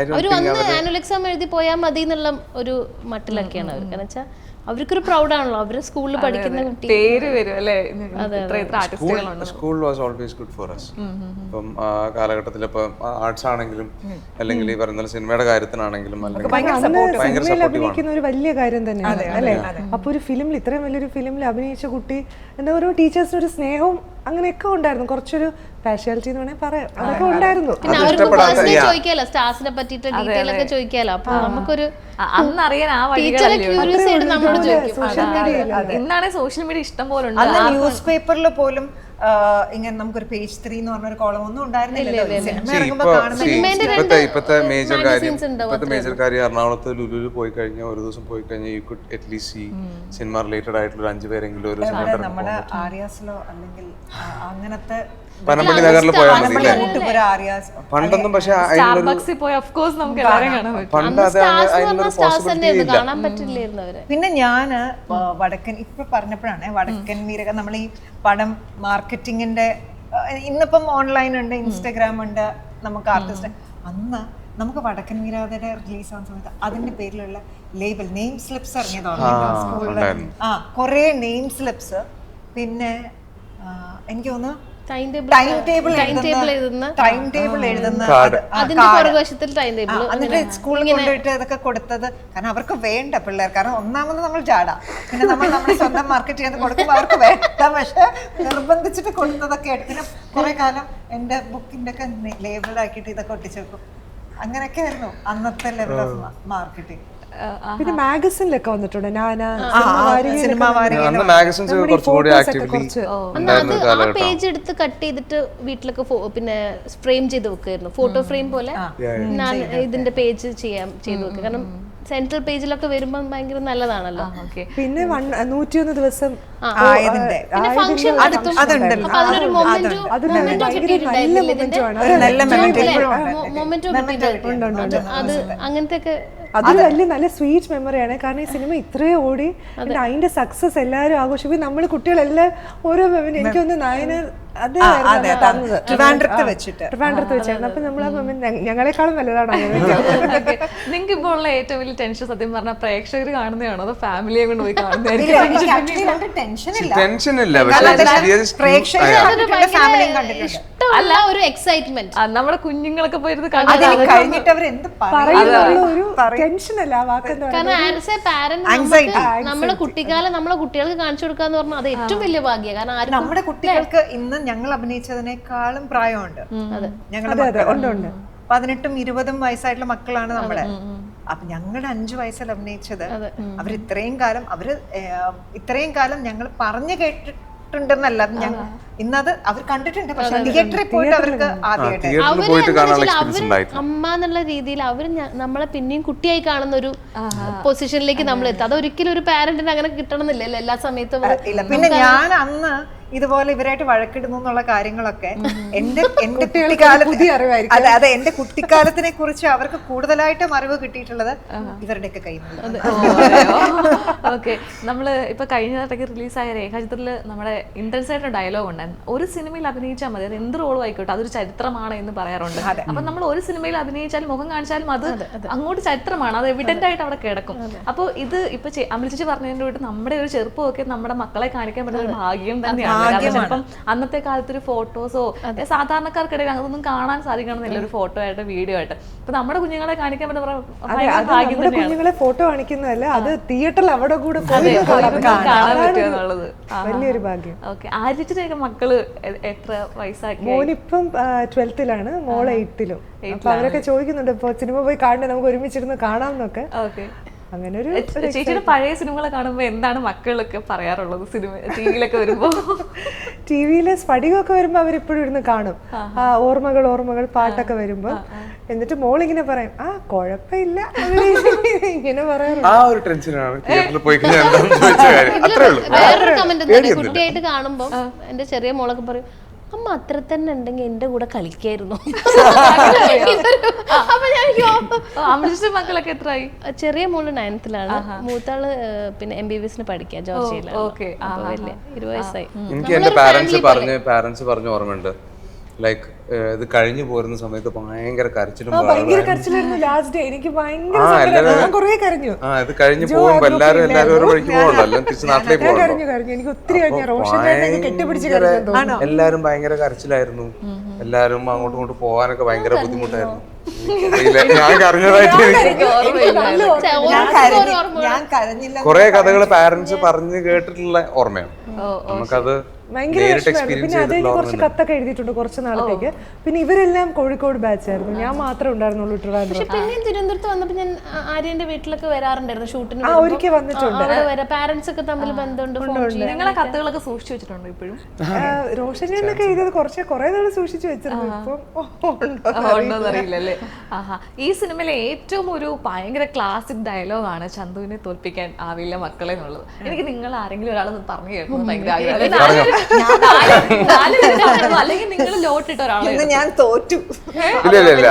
അവർ വന്ന് ആനുവൽ എക്സാം എഴുതി പോയാൽ മതി എന്നുള്ള ഒരു മട്ടിലൊക്കെയാണ് അവർ. കാരണം വെച്ചാൽ അവർക്കൊരു പ്രൗഡാണല്ലോ അവര് സ്കൂളിൽ പഠിക്കുന്ന കുട്ടി. പേര് വരും അല്ലേ? School was always good for us. ഇപ്പം ആ കാലഘട്ടത്തിൽ ഇപ്പം ആർട്സ് ആണെങ്കിലും അല്ലെങ്കിൽ ഈ പറയുന്ന സിനിമയുടെ കാര്യത്തിനാണെങ്കിലും സിനിമയിൽ അഭിനയിക്കുന്ന ഒരു വലിയ കാര്യം തന്നെയാണ് അല്ലേ? അപ്പൊ ഒരു ഫിലിമിൽ, ഇത്രയും വലിയൊരു ഫിലിമിൽ അഭിനയിച്ച കുട്ടി എന്താ ഒരു ടീച്ചേഴ്സിന് ഒരു സ്നേഹവും അങ്ങനെയൊക്കെ ഉണ്ടായിരുന്നു. കുറച്ചൊരു പാഷ്വാലിറ്റി എന്ന് വേണമെങ്കിൽ പറയാം, അതൊക്കെ ഉണ്ടായിരുന്നു. പിന്നെ അവർക്ക് പേഴ്സണലി ചോദിക്കാലോ, സ്റ്റാർസിനെ പറ്റിയിട്ട് ഡീറ്റെയിൽ ഒക്കെ ചോദിക്കാലോ. അപ്പൊ നമുക്കൊരു അന്നറിയാൻ ആ ടീച്ചറെ ക്യൂരിയസ് ആയിട്ട് നമ്മളോട് ചോദിക്കും. ഇന്നാണ് സോഷ്യൽ മീഡിയ ഇഷ്ടം പോലെ ഉണ്ട്. അന്ന് ന്യൂസ് പേപ്പറിൽ പോലും ഇങ്ങനെ നമുക്കൊരു പേജ് 3 എന്ന് പറഞ്ഞൊരു കോളം ഒന്നും ഉണ്ടായിരുന്നില്ലല്ലോ. സിനിമ ഇറങ്ങുമ്പോൾ ഇപ്പത്തെ മേജർ കാര്യം എറണാകുളത്ത് ലുലുവിൽ പോയി കഴിഞ്ഞാൽ ഒരു ദിവസം പോയി കഴിഞ്ഞാൽ you could at least see cinema related ആയിട്ടുള്ള 5 പേരെങ്കിലും ഒരു നമ്മുടെ ആര്യാസിലോ അല്ലെങ്കിൽ അങ്ങനത്തെ പനമ്പള്ളി നഗറിൽ പോയാൽ മതി. പണ്ടൊന്നും പക്ഷെ പണ്ട് കാണാൻ പറ്റില്ലായിരുന്നു അവരെ. പിന്നെ ഞാന് വടക്കൻ ഇപ്പൊ പറഞ്ഞപ്പോഴാണ് വടക്കൻ വീരക നമ്മൾ ഈ പടം മാർക്കറ്റിങ്ങിന്റെ ഇന്നിപ്പം ഓൺലൈൻ ഉണ്ട്, ഇൻസ്റ്റഗ്രാം ഉണ്ട്, നമുക്ക് ആർട്ടിസ്റ്റ്. അന്ന് നമുക്ക് വടക്കൻ വീരാതയുടെ റിലീസ് ആവുന്ന സമയത്ത് അതിന്റെ പേരിലുള്ള ലേബൽ നെയിം സ്ലിപ്സ് ഇറങ്ങിയതാണ് സ്കൂളില്. കുറെ നെയിം സ്ലിപ്സ്. പിന്നെ എനിക്ക് തോന്നുന്നു ടൈം ടേബിൾ എഴുതുന്ന അതിന്റെ പുറകുവശത്തിൽ ടൈം ടേബിൾ എന്നിട്ട് സ്കൂളിൽ കൊണ്ടുപോയിട്ട് ഇതൊക്കെ കൊടുത്തത്. കാരണം അവർക്ക് വേണ്ട പിള്ളേർ. കാരണം ഒന്നാമത് നമ്മൾ ജാടാ, പിന്നെ നമ്മൾ നമ്മുടെ സ്വന്തം മാർക്കറ്റ് ചെയ്ത് കൊടുക്കുമ്പോൾ അവർക്ക് വേണ്ട. പക്ഷെ നിർബന്ധിച്ചിട്ട് കൊടുത്തതൊക്കെ ആയിട്ട് പിന്നെ കുറെ കാലം എന്റെ ബുക്കിന്റെ ഒക്കെ ലേബിളാക്കിയിട്ട് ഇതൊക്കെ ഒട്ടിച്ചു വെക്കും. അങ്ങനെയൊക്കെ ആയിരുന്നു അന്നത്തെ ലെവൽ ഓഫ് മാർക്കറ്റിംഗ്. പിന്നെ മാഗസിനിലൊക്കെ വന്നിട്ടുണ്ട്. ആ പേജ് എടുത്ത് കട്ട് ചെയ്തിട്ട് വീട്ടിലൊക്കെ പിന്നെ ഫ്രെയിം ചെയ്ത് വെക്കുമായിരുന്നു. ഫോട്ടോ ഫ്രെയിം പോലെ ഞാൻ ഇതിന്റെ പേജ് ചെയ്ത് വെക്കുക. കാരണം സെൻട്രൽ പേജിലൊക്കെ വരുമ്പോൾ ഭയങ്കര നല്ലതാണല്ലോ. പിന്നെ 101 ദിവസം പിന്നെ ഫംഗ്ഷൻ അതിനൊരു മൊമെന്റോ അത് അങ്ങനത്തെ ഒക്കെ അതൊരു വലിയ നല്ല സ്വീറ്റ് മെമ്മറിയാണ്. കാരണം ഈ സിനിമ ഇത്രയും ഓടി അതിന്റെ സക്സസ് എല്ലാവരും ആഘോഷിക്കും. നമ്മള് കുട്ടികളെല്ലാം ഓരോ മെമ്മറി എനിക്കൊന്ന് നായനർ ട്രിവാൻഡ്രത്ത് വെച്ചായിരുന്നു. അപ്പൊ നമ്മൾ ആ മെമ്മറി ഞങ്ങളെക്കാളും വലുതാണ്. നിങ്ങൾക്ക് ഇപ്പോൾ ഉള്ള ഏറ്റവും വലിയ ടെൻഷൻ സത്യം പറഞ്ഞാൽ പ്രേക്ഷകർ കാണുന്നതാണോ അതോ ഫാമിലിയെ കൊണ്ട് പോയി കാണുന്നതായിരിക്കും? അല്ല ഒരു എക്സൈറ്റ്മെന്റ്. നമ്മുടെ കുഞ്ഞുങ്ങളൊക്കെ പോയിരുന്ന് ടെൻഷനല്ല ആ വാക്കെന്ന് പറയുന്നത്. കാരണം ആസ് എ പാരന്റ് നമ്മളെ കുട്ടിക്കാലം നമ്മളെ കുട്ടികൾക്ക് കാണിച്ചു കൊടുക്കാന്ന് പറഞ്ഞാൽ അത് ഏറ്റവും വലിയ ഭാഗ്യം. കാരണം നമ്മുടെ കുട്ടികൾക്ക് ഇന്ന് ഞങ്ങൾ അഭിനയിച്ചതിനേക്കാളും പ്രായമുണ്ട്. ഞങ്ങളുടെ 18ഉം 20ഉം വയസ്സായിട്ടുള്ള മക്കളാണ് നമ്മുടെ. അപ്പൊ ഞങ്ങളുടെ 5 വയസ്സിൽ അഭിനയിച്ചത് അവർ ഇത്രയും കാലം ഞങ്ങൾ പറഞ്ഞു കേട്ടിട്ടുണ്ടെന്നല്ല, ഇന്നത് അവർ കണ്ടിട്ടുണ്ട്. പക്ഷെ തിയേറ്ററിൽ പോയിട്ട് അവർക്ക് അവര് അമ്മ എന്നുള്ള രീതിയിൽ അവര് നമ്മളെ പിന്നെയും കുട്ടിയായി കാണുന്ന ഒരു പൊസിഷനിലേക്ക് നമ്മൾ എത്തും. അതൊരിക്കലും ഒരു പാരന്റിന് അങ്ങനെ കിട്ടണമെന്നില്ലല്ലോ എല്ലാ സമയത്തും. പിന്നെ ഞാൻ അന്ന് ഇതുപോലെ ഇവരായിട്ട് വഴക്കിടുന്നു എന്നുള്ള കാര്യങ്ങളൊക്കെ എന്റെ കുട്ടിക്കാലത്ത് അതെ എന്റെ കുട്ടിക്കാലത്തിനെ കുറിച്ച് അവർക്ക് കൂടുതലായിട്ടും അറിവ് കിട്ടിയിട്ടുള്ളത് ഇവരുടെയൊക്കെ കയ്യിൽ നിന്ന്. ഓക്കെ, നമ്മള് ഇപ്പൊ കഴിഞ്ഞിടയ്ക്ക് റിലീസായ രേഖാചിത്രത്തില് നമ്മുടെ ഇന്റൻസ് ആയിട്ട് ഡയലോഗ് ഉണ്ടായിരുന്നു, ഒരു സിനിമയിൽ അഭിനയിച്ചാൽ മതി, അത് എന്ത് റോളും ആയിക്കോട്ടെ അതൊരു ചരിത്രമാണ് എന്ന് പറയാറുണ്ട്. അപ്പൊ നമ്മൾ ഒരു സിനിമയിൽ അഭിനയിച്ചാലും മുഖം കാണിച്ചാലും അത് അങ്ങോട്ട് ചരിത്രമാണ്, അത് എവിഡന്റ് ആയിട്ട് അവിടെ കിടക്കും. അപ്പോൾ ഇത് ഇപ്പൊ അമൽ ചേച്ചി പറഞ്ഞതിന്റെ കൂടെ നമ്മുടെ ഒരു ചെറുപ്പമൊക്കെ നമ്മുടെ മക്കളെ കാണിക്കാൻ പറ്റുന്ന ഒരു ഭാഗ്യം തന്നെയാണ്. കാരണം ചിലപ്പം അന്നത്തെ കാലത്ത് ഒരു ഫോട്ടോസോ സാധാരണക്കാർക്കിടയിൽ അതൊന്നും കാണാൻ സാധിക്കണമെന്നില്ല ഒരു ഫോട്ടോ ആയിട്ട് വീഡിയോ ആയിട്ട്. ഇപ്പൊ നമ്മുടെ കുഞ്ഞുങ്ങളെ കാണിക്കാൻ പറ്റുന്ന കുഞ്ഞുങ്ങളെ ഫോട്ടോ കാണിക്കുന്നതല്ല, അത് തിയേറ്ററിൽ അവിടെ കൂടെ കാണാൻ പറ്റുമെന്നുള്ളത് വലിയൊരു ഭാഗ്യം. ഓക്കെ. ആര്യച്ചിനെയൊക്കെ മക്കള് എത്ര വയസ്സാക്കി? മോനിപ്പം 12th-ലാണ്, മോള് 8th-ലും. അപ്പൊ അവരൊക്കെ ചോദിക്കുന്നുണ്ട് ഇപ്പൊ സിനിമ പോയി കാണണ്ടേ, നമുക്ക് ഒരുമിച്ചിരുന്ന് കാണാമെന്നൊക്കെ. ഓക്കെ. അങ്ങനെ ഒരു ചേച്ചിയുടെ പഴയ സിനിമകളെ കാണുമ്പോ എന്താണ് മക്കളൊക്കെ പറയാറുള്ളത് സിനിമ ടിവിയിലൊക്കെ വരുമ്പോ? ടിവിയിലെ സ്ഫടികമൊക്കെ വരുമ്പോ അവരിപ്പോഴും ഇരുന്ന് കാണും. ഓർമ്മകൾ പാട്ടൊക്കെ വരുമ്പോ. എന്നിട്ട് മോളിങ്ങനെ പറയും, ആ കുഴപ്പമില്ല ഇങ്ങനെ പറയാറുണ്ട്. ആ ഒരു ടെൻഷനാണ് തിയേറ്ററിൽ പോയി കഴിഞ്ഞാൽ എന്താണെന്ന് ചോദിച്ച കാര്യം. അത്രേ ഉള്ളൂ. വേറൊരു കമന്റ് കുട്ടിയായിട്ട് കാണുമ്പോ എന്റെ ചെറിയ മോളൊക്കെ പറയും, അമ്മ അത്ര തന്നെ ഉണ്ടെങ്കിൽ എന്റെ കൂടെ കളിക്കായിരുന്നു. അപ്പൊ ഞാൻ അമൃഷിന്റെ മക്കളൊക്കെ എത്രയായി? ചെറിയ മോള് 9th-ലാണ്, മൂത്താള് പിന്നെ MBBS പഠിക്കാം ജോർജിയയിലാണ്. ഓക്കെ. 20 വയസ്സായി. എനിക്ക് എന്റെ പാരന്റ്സ് പറഞ്ഞ ഓർമ്മയുണ്ട്, ലൈക്ക് ഇത് കഴിഞ്ഞു പോരുന്ന സമയത്ത് ഭയങ്കര കരച്ചിലും ഭയങ്കര കരച്ചിലായിരുന്നു ലാസ്റ്റ് ഡേ. എനിക്ക് ഭയങ്കര ഞാൻ കുറേ കരഞ്ഞു. ഇത് കഴിഞ്ഞു പോകുമ്പോ എല്ലാരും ഒരു വഴിക്ക് പോകണല്ലോ, എല്ലാം തിരിച്ച് നാട്ടിലേക്ക് കരഞ്ഞു. എനിക്ക് ഒത്തിരി കരഞ്ഞു. റോഷൻ കെട്ടിപ്പിടിച്ച് കരഞ്ഞു. എല്ലാരും ഭയങ്കര കരച്ചിലായിരുന്നു. എല്ലാരും അങ്ങോട്ടും ഇങ്ങോട്ടും പോകാനൊക്കെ ഭയങ്കര ബുദ്ധിമുട്ടായിരുന്നു. ഞാൻ കരഞ്ഞതായിട്ട് കുറെ കഥകൾ പാരന്റ്സ് പറഞ്ഞു കേട്ടിട്ടുള്ള ഓർമ്മയാണ് നമുക്കത്. ഭയങ്കര പിന്നെ അത് കുറച്ച് കത്തൊക്കെ എഴുതിയിട്ടുണ്ട് കുറച്ച് നാളത്തേക്ക്. പിന്നെ ഇവരെല്ലാം കോഴിക്കോട് ബാച്ച് ആയിരുന്നു, ഞാൻ മാത്രമേ ഉണ്ടായിരുന്നുള്ളൂ ട്രിവാൻഡ്രം. പിന്നെയും തിരുവനന്തപുരത്ത് വന്നപ്പോ ഞാൻ ആര്യന്റെ വീട്ടിലൊക്കെ വരാറുണ്ടായിരുന്നു ഷൂട്ടിന്. ഒരിക്കൽ വന്നിട്ടുണ്ട്. പാരന്റ്സ് ഒക്കെ തമ്മിൽ ബന്ധമുണ്ട്. നിങ്ങളെ കത്തുകളൊക്കെ സൂക്ഷിച്ചു വെച്ചിട്ടുണ്ടോ ഇപ്പോഴും? റോഷൻ ചേട്ടനൊക്കെ എഴുതിയത് കുറെ നാൾ സൂക്ഷിച്ചു വെച്ചിരുന്നു. ഇപ്പം അറിയില്ലല്ലേ. ഈ സിനിമയിലെ ഏറ്റവും ഒരു ഭയങ്കര ക്ലാസിക് ഡയലോഗാണ് ചന്തുവിനെ തോൽപ്പിക്കാൻ ആവില്ല മക്കളെ എന്നുള്ളത്. എനിക്ക് നിങ്ങൾ ആരെങ്കിലും ഒരാൾ പറഞ്ഞു കേൾക്കുന്നത് ഭയങ്കര ആഗ്രഹം. അല്ലെങ്കിൽ നിങ്ങൾ ലോട്ടിട്ട് ഒരാളെ ഞാൻ തോറ്റു. ഇല്ല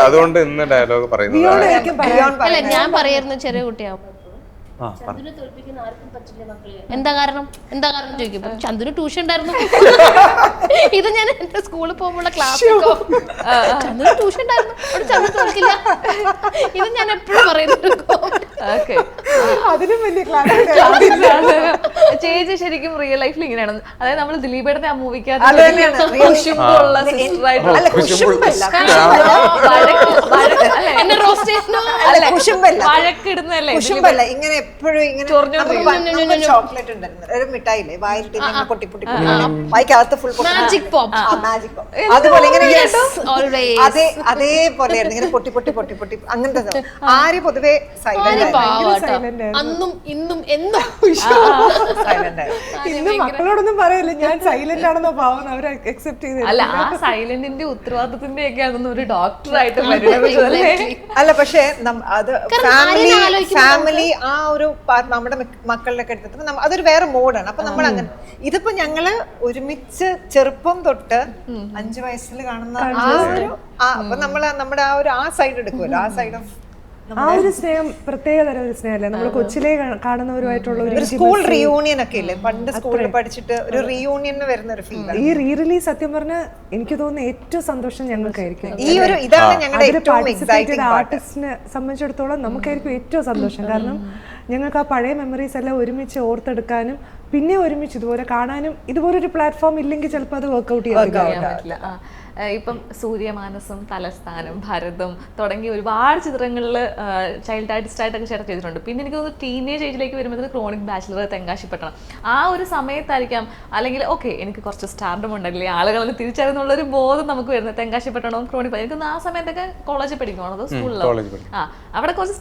അതുകൊണ്ട് ഇന്ന് ഡയലോഗ് പറയുന്നത് ഞാൻ പറയായിരുന്നു ചെറിയ കുട്ടിയാവും ചന്ദുനെ തോൽപ്പിക്കുന്ന ആർക്കും പറ്റില്ല മക്കളെ. എന്താ കാരണം ചോദിക്കും. ചന്ദുന് ട്യൂഷൻ ഉണ്ടായിരുന്നു. ഇത് ഞാൻ എന്റെ സ്കൂളിൽ പോകുമ്പോഴുള്ള ക്ലാസ്. ചന്ദുന് ട്യൂഷൻ ഉണ്ടായിരുന്നു, ചന്ദു തോൽക്കില്ല. ഇത് ഞാൻ എപ്പോഴും പറയുന്നു. അതിനും വലിയ ക്ലാസ്. ചേച്ചി ശരിക്കും റിയൽ ലൈഫിൽ ഇങ്ങനെയാണ്. അതായത് നമ്മൾ ദിലീപേടത്തെ ആ മൂവിക്കകത്ത് വഴക്കിടുന്നല്ലേ ഇങ്ങനെ എപ്പോഴും ഇങ്ങനെ ചോക്ലേറ്റ് ഉണ്ടായിരുന്നു, ഒരു മിഠായില്ലേ വായിലിട്ട് ഇങ്ങനെ പൊട്ടി പൊട്ടി വായിക്കകത്ത് ഫുൾ മാജിക് പോപ്പ്. അതുപോലെ ഇങ്ങനെ അതേപോലെയായിരുന്നു, ഇങ്ങനെ പൊട്ടി പൊട്ടി പൊട്ടി പൊട്ടി അങ്ങനത്തെ. ആര് പൊതുവെ സൈലന്റ് അന്നും ഇന്നും എന്നും സൈലന്റ് ആയി. ഇന്ന് മക്കളോടൊന്നും പറയില്ല ഞാൻ സൈലന്റ് ആണെന്നോ പാവം അവർ അക്സെപ്റ്റ് ചെയ്ത്. അല്ല, ആ സൈലന്റിന്റെ ഉത്തരവാദിത്തത്തിന്റെ ഒക്കെ ആണെന്ന് ഒരു ഡോക്ടറായിട്ട് പരിണമിച്ചതല്ലേ? അല്ല, പക്ഷെ അത് ഫാമിലി ആ ഒരു നമ്മുടെ മക്കളിലൊക്കെ എടുത്തിട്ട് അതൊരു വേറെ മോഡാണ്. അപ്പൊ നമ്മൾ അങ്ങനെ ഇതിപ്പോ ഞങ്ങള് ഒരുമിച്ച് ചെറുപ്പം തൊട്ട് 5 വയസ്സിൽ കാണുന്ന ആ ഒരു അപ്പൊ നമ്മള് നമ്മുടെ ആ ഒരു സൈഡ് എടുക്കുമല്ലോ, ആ സൈഡ് ഓഫ് ആ ഒരു സ്നേഹം പ്രത്യേക തരം ഒരു സ്നേഹമല്ലേ നമ്മൾ കൊച്ചിലേ കാണുന്നവരുമായിട്ടുള്ള ഒരു സ്കൂൾ റീയൂണിയൻ ഒക്കെ ഇല്ലേ, പണ്ട് സ്കൂളിൽ പഠിച്ചിട്ട് ഒരു റീയൂണിയന് വരുന്ന ഒരു ഫീൽ. ഈ റീ റിലീസ് സത്യം പറഞ്ഞാൽ എനിക്ക് തോന്നുന്നു ഏറ്റവും സന്തോഷം ഞങ്ങൾക്കായിരിക്കും. ഈ ഒരു ഇതാണ് ഞങ്ങളുടെ ഏറ്റവും എക്സൈറ്റിംഗ് ആർട്ടിസ്റ്റിനെ സംബന്ധിച്ചിടത്തോളം നമുക്കായിരിക്കും ഏറ്റവും സന്തോഷം. കാരണം ഞങ്ങൾക്ക് ആ പഴയ മെമ്മറീസ് എല്ലാം ഒരുമിച്ച് ഓർത്തെടുക്കാനും പിന്നെ ഒരുമിച്ച് ഇതുപോലെ കാണാനും ഇതുപോലൊരു പ്ലാറ്റ്ഫോം ഇല്ലെങ്കിൽ ചിലപ്പോൾ അത് വർക്ക്ഔട്ട് ചെയ്യാൻ പറ്റില്ല. ഇപ്പം സൂര്യമാനസം, തലസ്ഥാനം, ഭരതം തുടങ്ങിയ ഒരുപാട് ചിത്രങ്ങളിൽ ചൈൽഡ് ആർട്ടിസ്റ്റായിട്ടൊക്കെ ചേർത്ത് ചെയ്തിട്ടുണ്ട്. പിന്നെ എനിക്ക് തോന്നുന്നു ടീനേജ് ഏജിലേക്ക് വരുമ്പോഴത്തേക്ക് ക്രോണിക് ബാച്ചിലർ, തെങ്കാശിപ്പട്ടണം ആ ഒരു സമയത്തായിരിക്കാം, അല്ലെങ്കിൽ ഓക്കെ എനിക്ക് കുറച്ച് സ്റ്റാർഡം ഉണ്ടല്ലേ ആളുകളെ തിരിച്ചറിയുന്നുള്ളൊരു ബോധം നമുക്ക് വരുന്നത്. തെങ്കാശിപ്പട്ടണവും ക്രോണിക് എനിക്ക് ആ സമയത്തൊക്കെ കോളേജിൽ പഠിക്കുവാണോ അതോ സ്കൂളിലോ? അവിടെ കുറച്ച്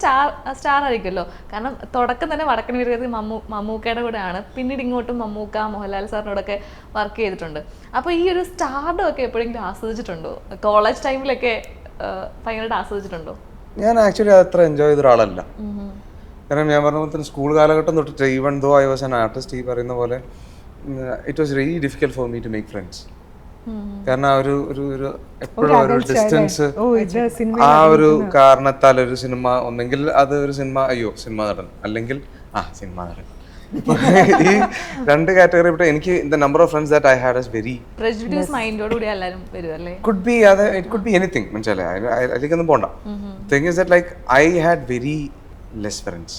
സ്റ്റാർ ആയിരിക്കുമല്ലോ. കാരണം തുടക്കം തന്നെ വടക്കൻ വീരഗതി മമ്മൂക്കയുടെ കൂടെയാണ്. പിന്നീട് ഇങ്ങോട്ടും മമ്മൂക്ക, മോഹൻലാൽ സാറിനോടൊക്കെ വർക്ക് ചെയ്തിട്ടുണ്ട്. അപ്പോൾ ഈ ഒരു സ്റ്റാർഡം ഒക്കെ എപ്പോഴെങ്കിലും ആസ്വദിച്ചിട്ടുണ്ടോ? കോളേജ് ടൈമിലൊക്കെ ഭയങ്കരമായിട്ട് ആസ്വദിച്ചിട്ടുണ്ടോ? ഞാൻ ആക്ച്വലി അത്ര എൻജോയ് ചെയ്ത ഒരാളല്ല. കാരണം ഞാൻ പറഞ്ഞ പോലെ സ്കൂൾ കാലഘട്ടം തൊട്ടിട്ട് even though I was an artist, ഈ പറയുന്ന പോലെ it was really difficult for me to make friends. കാരണം ഒരു എപ്പോഴും ഒരു ഡിസ്റ്റൻസ്, ആ ഒരു കാരണത്താൽ ഒരു സിനിമ ഒന്നെങ്കിൽ അത് ഒരു സിനിമ സിനിമ നടൻ, അല്ലെങ്കിൽ സിനിമ നടൻ. ഈ രണ്ട് കാറ്റഗറി വിട്ട് എനിക്ക് the number of friends that I had is very prejudice mindോട് കൂടി എല്ലാരും വരുമല്ലേ? could be it could be anything. മനസ്സിലായി? അതിലേക്കൊന്നും പോണ്ട. Thing is that like I had very less friends.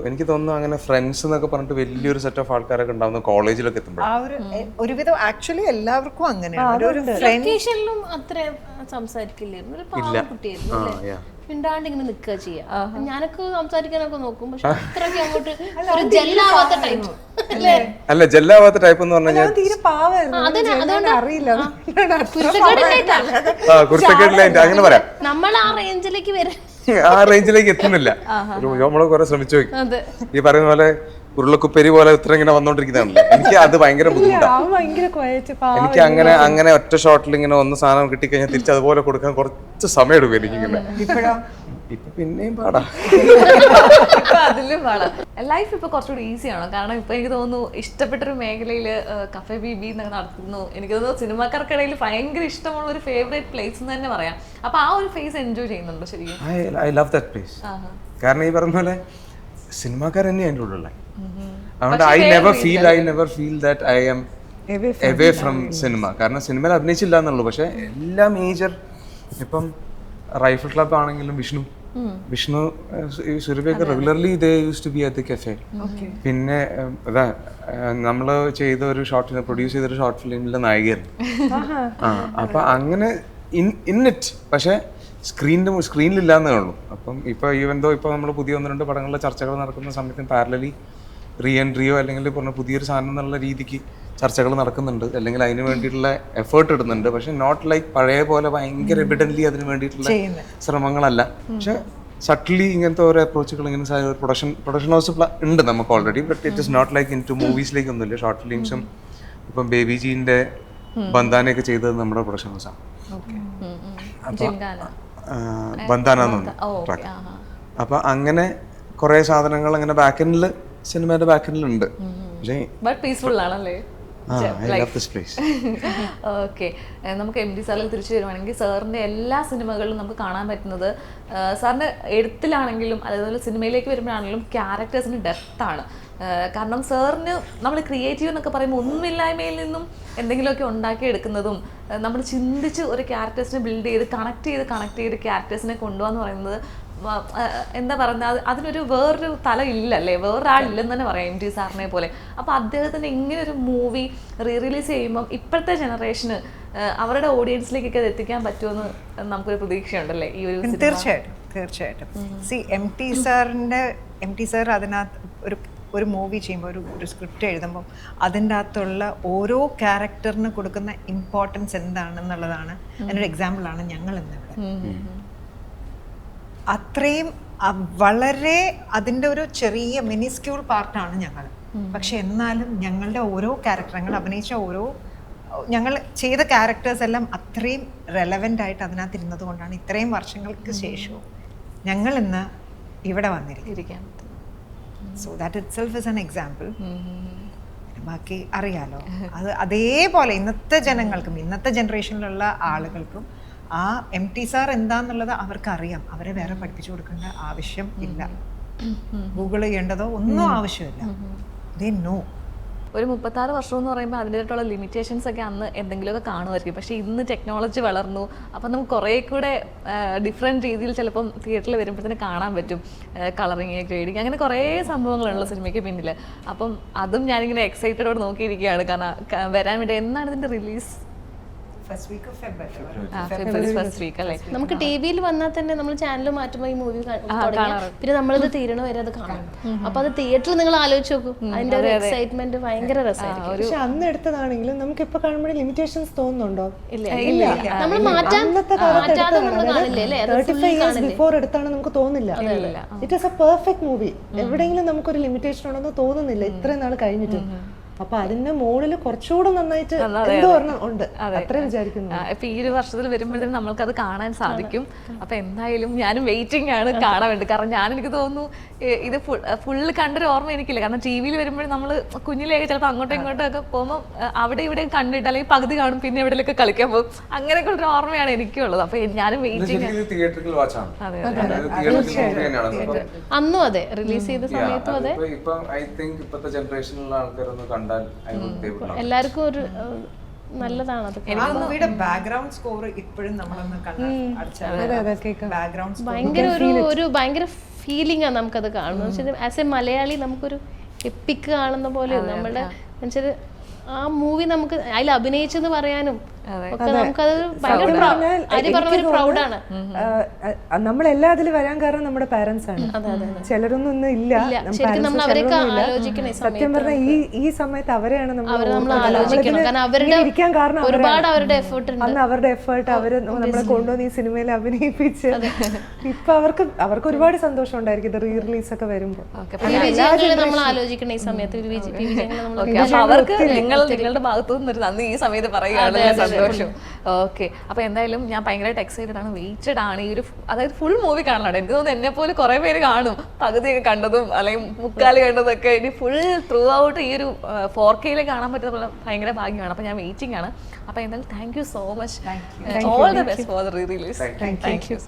എനിക്ക് തോന്നുന്നു അങ്ങനെ ഫ്രണ്ട്സ് എന്നൊക്കെ പറഞ്ഞിട്ട് വലിയൊരു സെറ്റ് ഓഫ് ആൾക്കാരൊക്കെ ഉണ്ടാവുന്ന കോളേജിലൊക്കെ എത്തുമ്പോൾ ആ ഒരു ഒരുവിധം ആക്ച്വലി എല്ലാവർക്കും അങ്ങനെയാണ് ഒരു ഫ്രണ്ട് ലൊക്കേഷനിലും അത്ര സംസാരിക്കില്ലായിരുന്നു, ഒരു പാവം കുട്ടിയായിരുന്നു അല്ലേ? മിണ്ടാണ്ട് ഇങ്ങനെ നിൽക്കുക ചെയ്യാ. ഞാനൊക്കെ സംസാരിക്കാനൊക്കെ നോക്കും, പക്ഷെ അത്രയ്ക്ക് അങ്ങോട്ട് ഒരു ജെല്ലാവാത്ത ടൈപ്പ് അല്ലേ? അല്ല ജെല്ലാവാത്ത ടൈപ്പ് എന്ന് പറഞ്ഞു കഴിഞ്ഞാൽ തീരെ പാവായിരുന്നു, അറിയില്ല. കുരുത്തക്കേടിലായിട്ട് അങ്ങനെ പറയാം. നമ്മൾ ആ റേഞ്ചിലേക്ക് വരും, ആ റേഞ്ചിലേക്ക് എത്തുന്നില്ല. നമ്മള് കുറെ ശ്രമിച്ചു നോക്കി. ഈ പറയുന്ന പോലെ ഉരുളക്കുപ്പേരി പോലെ ഇത്ര ഇങ്ങനെ വന്നോണ്ടിരിക്കുന്നതാണല്ലോ. എനിക്ക് അത് ഭയങ്കര ബുദ്ധിമുട്ടാണ്. എനിക്ക് അങ്ങനെ ഒറ്റ ഷോട്ടിൽ ഇങ്ങനെ ഒന്ന് സാധനം കിട്ടിക്കഴിഞ്ഞാൽ തിരിച്ച് അതുപോലെ കൊടുക്കാൻ കുറച്ച് സമയം എടുക്കും എനിക്കിങ്ങനെ. ഇപ്പൊ പിന്നെയും പാടാ, അതിലും പാടാ. ലൈഫ് ഇപ്പൊ കുറച്ചുകൂടി ഈസിയാണോ? കാരണം ഇപ്പൊ എനിക്ക് തോന്നുന്നു ഇഷ്ടപ്പെട്ടൊരു മേഖലയില് കഫേ ബി എന്നൊക്കെ നടത്തുന്നു. എനിക്ക് തോന്നുന്നു സിനിമാക്കാർക്കിടയിൽ ഭയങ്കര ഇഷ്ടമുള്ള ഒരു ഫേവറേറ്റ് പ്ലേസ് എന്ന് തന്നെ പറയാം. അപ്പൊ ആ ഒരു ഫേസ് എൻജോയ് ചെയ്യുന്നുണ്ടോ ശരിക്കും? I love that place. കാരണം ഈ പറഞ്ഞ പോലെ സിനിമാക്കാർ തന്നെ അതിൻ്റെ ഉള്ളിലുള്ള. അതുകൊണ്ട് I never feel that I am away from cinema. കാരണം സിനിമയിൽ അഭിനയിച്ചില്ല എന്നുള്ളൂ. പക്ഷെ എല്ലാ മേജർ ഇപ്പം റൈഫിൾ ക്ലബ് ആണെങ്കിലും വിഷ്ണു സുരഭിയൊക്കെ regularly they use to be at the cafe. പിന്നെ അതാ നമ്മള് ചെയ്ത ഒരു പ്രൊഡ്യൂസ് ചെയ്തൊരു ഷോർട്ട് ഫിലിമിലെ നായികയായിരുന്നു. അപ്പൊ അങ്ങനെ ഇറ്റ് പക്ഷെ സ്ക്രീനിലില്ലാന്നേ ഉള്ളൂ. അപ്പം ഇപ്പൊ ഈവൻ ദോ ഇപ്പൊ നമ്മൾ പുതിയ 1-2 പടങ്ങളിലെ ചർച്ചകൾ നടക്കുന്ന സമയത്ത് പാരലലി റീ എൻട്രിയോ അല്ലെങ്കിൽ പറഞ്ഞ പുതിയൊരു സാധനം എന്നുള്ള രീതിക്ക് ചർച്ചകൾ നടക്കുന്നുണ്ട്, അല്ലെങ്കിൽ അതിന് വേണ്ടിയിട്ടുള്ള എഫേർട്ട് ഇടുന്നുണ്ട്. പക്ഷെ നോട്ട് ലൈക്ക് പഴയ പോലെ ഭയങ്കര എവിഡന്റ്ലി അതിന് വേണ്ടിയിട്ടുള്ള ശ്രമങ്ങളല്ല. പക്ഷെ സട്ടിലി ഇങ്ങനത്തെ ഓരോ അപ്രോച്ചുകൾ ഇങ്ങനെ പ്രൊഡക്ഷൻ ഹൗസ് ഉണ്ട് നമുക്ക് already. But it is not like into മൂവീസിലേക്ക് ഒന്നുമില്ല. ഷോർട്ട് ഫിലിംസും ഇപ്പം ബേബി ജീന്റെ ബന്ധാനയൊക്കെ ചെയ്തത് നമ്മുടെ പ്രൊഡക്ഷൻ ഹൗസാണ്. ബന്ധാനെന്ന് ട്രാക്ക്. അപ്പൊ അങ്ങനെ കുറെ സാധനങ്ങൾ അങ്ങനെ ബാക്കെൻഡില് സിനിമയുടെ ബാക്കെൻഡിലുണ്ട്. പക്ഷേ പീസ്ഫുൾ ആണല്ലേ? ഓക്കെ, നമുക്ക് എം ഡി സാറിൽ തിരിച്ചു വരുവാണെങ്കിൽ സാറിന്റെ എല്ലാ സിനിമകളിലും നമുക്ക് കാണാൻ പറ്റുന്നത് സാറിന്റെ എഴുത്തിലാണെങ്കിലും അതേപോലെ സിനിമയിലേക്ക് വരുമ്പോഴാണെങ്കിലും ക്യാരക്ടേഴ്സിന് ഡെപ്താണ്. കാരണം സാറിന് നമ്മൾ ക്രിയേറ്റീവ് എന്നൊക്കെ പറയുമ്പോൾ ഒന്നുമില്ലായ്മയിൽ നിന്നും എന്തെങ്കിലുമൊക്കെ ഉണ്ടാക്കിയെടുക്കുന്നതും നമ്മൾ ചിന്തിച്ച് ഒരു ക്യാരക്ടേഴ്സിനെ ബിൽഡ് ചെയ്ത് കണക്ട് ചെയ്ത് ക്യാരക്ടേഴ്സിനെ കൊണ്ടുപോകാന്ന് പറയുന്നത് എന്താ പറയുന്നത്, അതിനൊരു വേറൊരു തല ഇല്ലല്ലേ, വേറൊരാളില്ലെന്ന് തന്നെ പറയാം എം ടി സാറിനെ പോലെ. അപ്പോൾ അദ്ദേഹത്തിന് ഇങ്ങനെ ഒരു മൂവി റിലീസ് ചെയ്യുമ്പം ഇപ്പോഴത്തെ ജനറേഷന് അവരുടെ ഓഡിയൻസിലേക്കൊക്കെ അത് എത്തിക്കാൻ പറ്റുമെന്ന് നമുക്കൊരു പ്രതീക്ഷയുണ്ടല്ലേ ഈ ഒരു? തീർച്ചയായിട്ടും. സി എം ടി സാർ അതിനകത്ത് ഒരു മൂവി ചെയ്യുമ്പോൾ ഒരു സ്ക്രിപ്റ്റ് എഴുതുമ്പോൾ അതിൻ്റെ അകത്തുള്ള ഓരോ ക്യാരക്ടറിന് കൊടുക്കുന്ന ഇമ്പോർട്ടൻസ് എന്താണെന്നുള്ളതാണ് അതിനൊരു എക്സാമ്പിളാണ് ഞങ്ങൾ ഇന്നിവിടെ. അത്രയും വളരെ അതിൻ്റെ ഒരു ചെറിയ മിനിസ്ക്യൂൾ പാർട്ടാണ് ഞങ്ങൾ. പക്ഷെ എന്നാലും ഞങ്ങളുടെ ഓരോ ക്യാരക്ടർ, ഞങ്ങൾ ചെയ്ത ക്യാരക്ടേഴ്സ് എല്ലാം അത്രയും റെലവൻ്റ് ആയിട്ട് അതിനകത്ത് ഇരുന്നത് കൊണ്ടാണ് ഇത്രയും വർഷങ്ങൾക്ക് ശേഷവും ഞങ്ങൾ ഇന്ന് ഇവിടെ വന്നിരിക്കാൻ. So that itself is an example. ബാക്കി അറിയാലോ, അത് അതേപോലെ ഇന്നത്തെ ജനങ്ങൾക്കും ഇന്നത്തെ ജനറേഷനിലുള്ള ആളുകൾക്കും ആ എം ടി സാർ എന്താന്നുള്ളത് അവർക്കറിയാം. അവരെ വേറെ പഠിപ്പിച്ചു കൊടുക്കേണ്ട ആവശ്യം ഇല്ല, ഗൂഗിൾ ചെയ്യേണ്ടതോ ഒന്നും ആവശ്യമില്ല. They know. ഒരു 36 വർഷം എന്ന് പറയുമ്പോൾ അതിൻ്റെതായിട്ടുള്ള ലിമിറ്റേഷൻസ് ഒക്കെ അന്ന് എന്തെങ്കിലുമൊക്കെ കാണുമായിരിക്കും. പക്ഷേ ഇന്ന് ടെക്നോളജി വളർന്നു. അപ്പം നമുക്ക് കുറേ കൂടെ ഡിഫറെൻറ്റ് രീതിയിൽ ചിലപ്പം തിയേറ്ററിൽ വരുമ്പോഴത്തേന് കാണാൻ പറ്റും. കളറിങ്, ഗ്രേഡിങ്, അങ്ങനെ കുറേ സംഭവങ്ങളുള്ള സിനിമയ്ക്ക് പിന്നിൽ. അപ്പം അതും ഞാനിങ്ങനെ എക്സൈറ്റഡോട് നോക്കിയിരിക്കുകയാണ്. കാരണം വരാൻ വേണ്ടി എന്നാണ് ഇതിൻ്റെ റിലീസ്? നമുക്ക് ടി വിയിൽ വന്നാൽ തന്നെ നമ്മൾ ചാനൽ മാറ്റുമ്പോൾ ഈ മൂവി പിന്നെ നമ്മളിത് തീരണ വരെ അത് കാണാം. അപ്പൊ അത് തിയേറ്ററിൽ നിങ്ങൾ ആലോചിച്ച് നോക്കും, അതിന്റെ ഒരു എക്സൈറ്റ്മെന്റ് ഭയങ്കര രസമായിരിക്കും. പക്ഷെ അന്ന് എടുത്തതാണെങ്കിലും നമുക്ക് ഇപ്പൊ കാണുമ്പോൾ ലിമിറ്റേഷൻസ് തോന്നുന്നുണ്ടോ? ഇല്ല, നമ്മൾ മാറ്റാതെ നമ്മൾ കാണില്ലേ? 35 years ബിഫോർ എടുത്താണ് നമുക്ക് തോന്നില്ല. It is A perfect movie. എവിടെയെങ്കിലും നമുക്കൊരു ലിമിറ്റേഷൻ ഉണ്ടെന്ന് തോന്നുന്നില്ല ഇത്രയും നാൾ കഴിഞ്ഞിട്ട്. അപ്പൊ അതിന്റെ മുകളിൽ കുറച്ചുകൂടെ നന്നായിട്ട് ഉണ്ട് അത്രയും വിചാരിക്കുന്നു. ഇപ്പൊ ഈ ഒരു വർഷത്തിൽ വരുമ്പോഴത്തേക്കും നമ്മൾക്കത് കാണാൻ സാധിക്കും. അപ്പൊ എന്തായാലും ഞാനും വെയിറ്റിംഗ് ആണ് കാണാൻ വേണ്ടി. കാരണം എനിക്ക് തോന്നുന്നു ഇത് ഫുള്ള് കണ്ടൊരു ഓർമ്മ എനിക്കില്ല. കാരണം ടി വിയിൽ വരുമ്പോഴും നമ്മൾ കുഞ്ഞിലേക്ക് ചിലപ്പോൾ അങ്ങോട്ടും ഇങ്ങോട്ടും ഒക്കെ പോകുമ്പോൾ അവിടെ ഇവിടെ കണ്ടിട്ട് അല്ലെങ്കിൽ പകുതി കാണും, പിന്നെ എവിടെയൊക്കെ കളിക്കാൻ പോകും. അങ്ങനെയൊക്കെ ഒരു ഓർമ്മയാണ് എനിക്കുള്ളത്. അപ്പൊ ഞാനും വെയിറ്റിംഗ്. അന്നും അതെ, റിലീസ് ചെയ്ത സമയത്തും അതെ. എല്ലാവർക്കും ഒരു നല്ലതാണ് അത്. ബാക്ക്ഗ്രൗണ്ട് സ്കോർ ഇപ്പോഴും നമ്മളൊന്ന് ഭയങ്കര ഫീലിംഗ് ആണ് നമുക്കത് കാണുന്നത്. ആസ് എ മലയാളി നമുക്കൊരു എപ്പിക്ക് കാണുന്ന പോലെ നമ്മുടെ എന്നുവെച്ചാൽ ആ മൂവി നമുക്ക് അതിൽ അഭിനയിച്ചെന്ന് പറയാനും ഒക്കെ നമുക്കത് ഭയങ്കര പ്രൗഡാണ്. നമ്മളെല്ലാ അതിൽ വരാൻ കാരണം നമ്മുടെ പാരന്റ്സ് ആണ്. ചിലരൊന്നും ഇന്ന് ഇല്ല. ശരിക്കും നമ്മൾ അവരെയൊക്കെ ആലോചിക്കണം. സത്യം പറഞ്ഞാൽ ഈ സമയത്ത് അവരെയാണ് നമ്മൾ ആലോചിക്കണം. കാരണം അവരുടെ ഇരിക്കാൻ കാരണം ഒരുപാട് അവരുടെ എഫേർട്ട് ഉണ്ട്. അന്ന് അവരുടെ എഫേർട്ട് അവര് നമ്മളെ കൊണ്ടുവന്ന് ഈ സിനിമയിൽ അഭിനയിപ്പിച്ച് ഇപ്പൊ അവർക്ക് ഒരുപാട് സന്തോഷം ഉണ്ടായിരിക്കും ഇത് റീ റിലീസ് ഒക്കെ വരുമ്പോൾ. നമ്മൾ ആലോചിക്കണം ഈ സമയത്ത്. അവർക്ക് നിങ്ങളുടെ ഭാഗത്തു നിന്നൊരു നന്ദി ഈ സമയത്ത് പറയുകയാണ്. സന്തോഷം. ഓക്കെ, അപ്പൊ എന്തായാലും ഞാൻ ഭയങ്കരമായിട്ട് എക്സൈറ്റഡ് ആണ്, വെയിറ്റഡ് ആണ് ഈ ഒരു, അതായത് ഫുൾ മൂവി കാണാനാണ്. എനിക്ക് തോന്നുന്നു എന്നെ പോലെ കുറെ പേര് കാണും, പകുതിയൊക്കെ കണ്ടതും അല്ലെങ്കിൽ മുക്കാല് കണ്ടതൊക്കെ. ഇനി ഫുൾ ത്രൂ ഔട്ട് ഈ ഒരു 4K കാണാൻ പറ്റുന്ന ഭയങ്കര ഭാഗ്യമാണ്. അപ്പൊ ഞാൻ വെയിറ്റിംഗ് ആണ്. അപ്പൊ എന്തായാലും thank you so much. All the best for the re release. Thank you.